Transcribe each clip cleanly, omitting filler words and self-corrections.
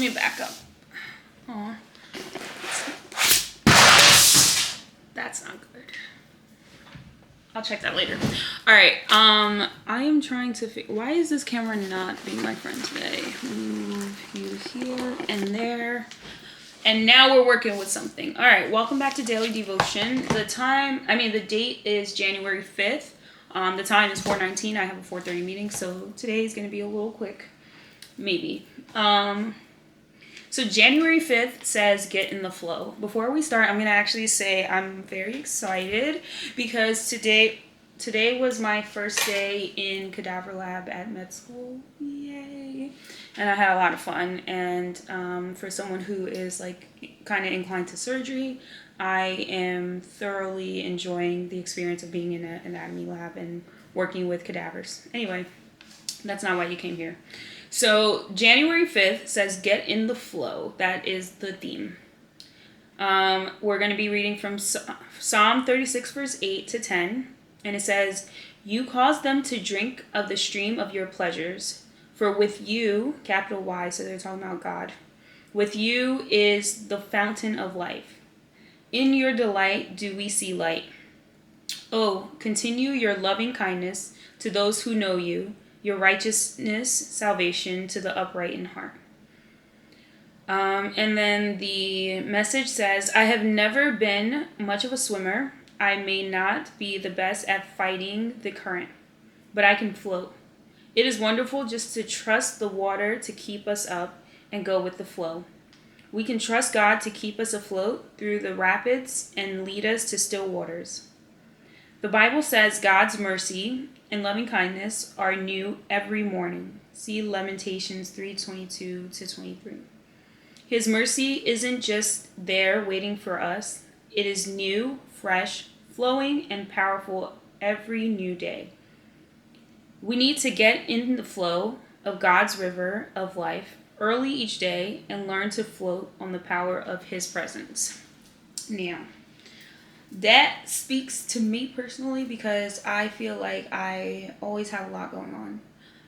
me back up. Aw. That's not good. I'll check that later. All right. I am trying to figure. Why is this camera not being my friend today? Move you here and there. And now we're working with something. All right. Welcome back to Daily Devotion. The date is January 5th. The time is 4:19. I have a 4:30 meeting, so today is going to be a little quick. Maybe. So January 5th says get in the flow. Before we start, I'm going to actually say I'm very excited because today was my first day in cadaver lab at med school. Yay. And I had a lot of fun. And for someone who is like kind of inclined to surgery, I am thoroughly enjoying the experience of being in an anatomy lab and working with cadavers. Anyway, that's not why you came here. So January 5th says get in the flow. That is the theme. We're going to be reading from Psalm 36 verse 8 to 10. And it says, you cause them to drink of the stream of your pleasures. For with you, capital Y, so they're talking about God. With you is the fountain of life. In your delight do we see light. Oh, continue your loving kindness to those who know you, your righteousness, salvation to the upright in heart. And then the message says, I have never been much of a swimmer. I may not be the best at fighting the current, but I can float. It is wonderful just to trust the water to keep us up and go with the flow. We can trust God to keep us afloat through the rapids and lead us to still waters. The Bible says God's mercy and loving kindness are new every morning. See Lamentations 3:22 to 23. His mercy isn't just there waiting for us. It is new, fresh, flowing, and powerful every new day. We need to get in the flow of God's river of life early each day and learn to float on the power of His presence. Now, that speaks to me personally because I feel like I always have a lot going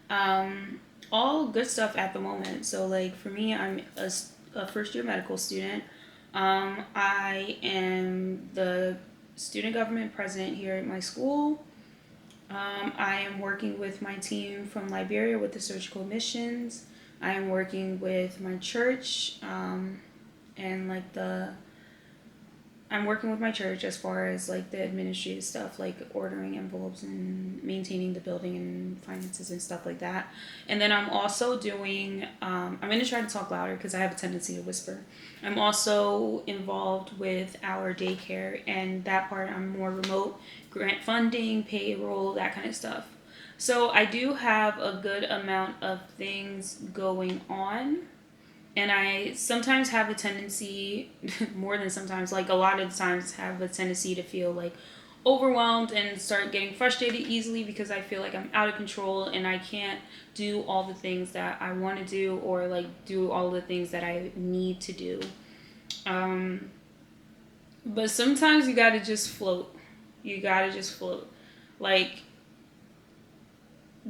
on. All good stuff at the moment. So like for me, I'm a first year medical student. I am the student government president here at my school. I am working with my team from Liberia with the surgical missions. I am working with my church I'm working with my church as far as like the administrative stuff, like ordering envelopes and maintaining the building and finances and stuff like that. And then I'm also doing, I'm going to try to talk louder because I have a tendency to whisper. I'm also involved with our daycare, and that part I'm more remote, grant funding, payroll, that kind of stuff. So I do have a good amount of things going on. And I sometimes have a tendency, more than sometimes, like a lot of times have a tendency to feel like overwhelmed and start getting frustrated easily because I feel like I'm out of control and I can't do all the things that I want to do or like do all the things that I need to do. But sometimes you gotta just float. Like,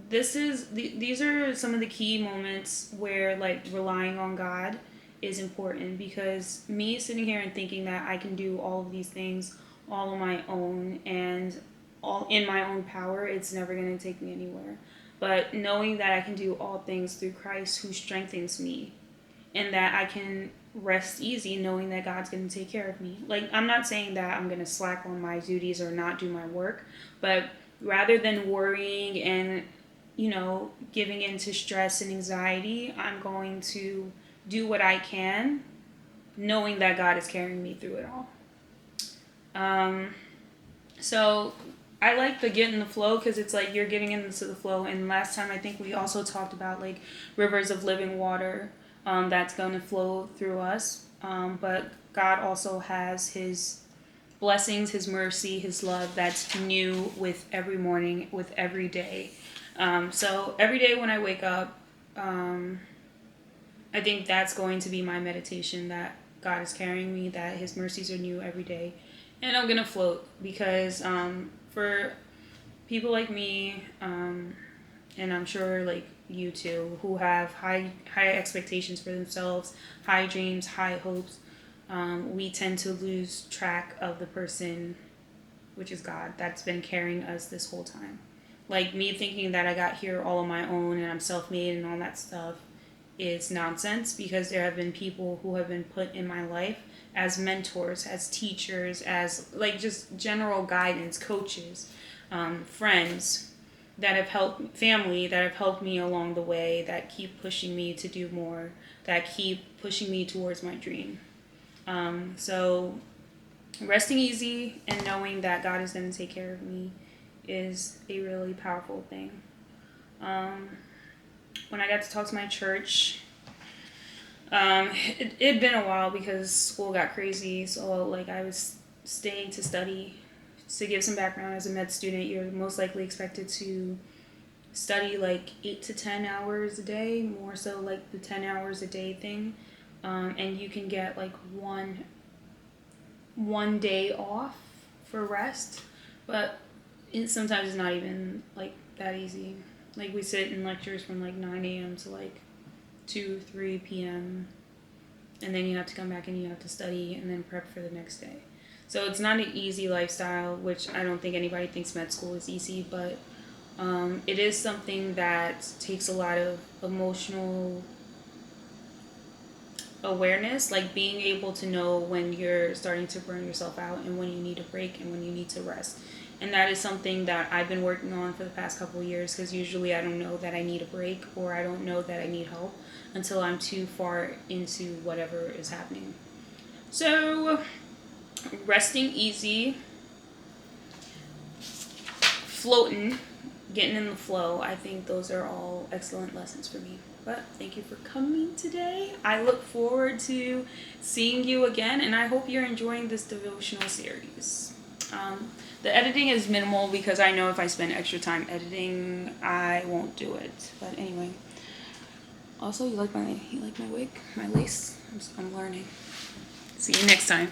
these are some of the key moments where like relying on God is important, because me sitting here and thinking that I can do all of these things all on my own and all in my own power, it's never going to take me anywhere. But knowing that I can do all things through Christ who strengthens me, and that I can rest easy knowing that God's going to take care of me. Like, I'm not saying that I'm going to slack on my duties or not do my work, but rather than worrying and giving in to stress and anxiety, I'm going to do what I can, knowing that God is carrying me through it all. So I like the get in the flow because it's like you're getting into the flow. And last time I think we also talked about like rivers of living water that's going to flow through us. But God also has His blessings, His mercy, His love that's new with every morning, with every day. So every day when I wake up, I think that's going to be my meditation, that God is carrying me, that His mercies are new every day. And I'm going to float because for people like me, and I'm sure like you too, who have high expectations for themselves, high dreams, high hopes. We tend to lose track of the person, which is God, that's been carrying us this whole time. Like me thinking that I got here all on my own and I'm self-made and all that stuff is nonsense, because there have been people who have been put in my life as mentors, as teachers, as like just general guidance, coaches, friends that have helped, family that have helped me along the way, that keep pushing me to do more, that keep pushing me towards my dream. So resting easy and knowing that God is going to take care of me is a really powerful thing. When I got to talk to my church, it'd been a while because school got crazy. So like I was staying to study. To give some background, as a med student, you're most likely expected to study like 8 to 10 hours a day, more so like the 10 hours a day thing. And you can get like one day off for rest, but sometimes it's not even like that easy. Like we sit in lectures from like 9 a.m. to like 2-3 p.m. and then you have to come back and you have to study and then prep for the next day. So it's not an easy lifestyle, which I don't think anybody thinks med school is easy, but it is something that takes a lot of emotional awareness, like being able to know when you're starting to burn yourself out and when you need a break and when you need to rest. And that is something that I've been working on for the past couple of years, because usually I don't know that I need a break or I don't know that I need help until I'm too far into whatever is happening. So resting easy, floating, getting in the flow, I think those are all excellent lessons for me. But thank you for coming today. I look forward to seeing you again, and I hope you're enjoying this devotional series. The editing is minimal because I know if I spend extra time editing, I won't do it. But anyway, also you like my wig, my lace? I'm learning. See you next time.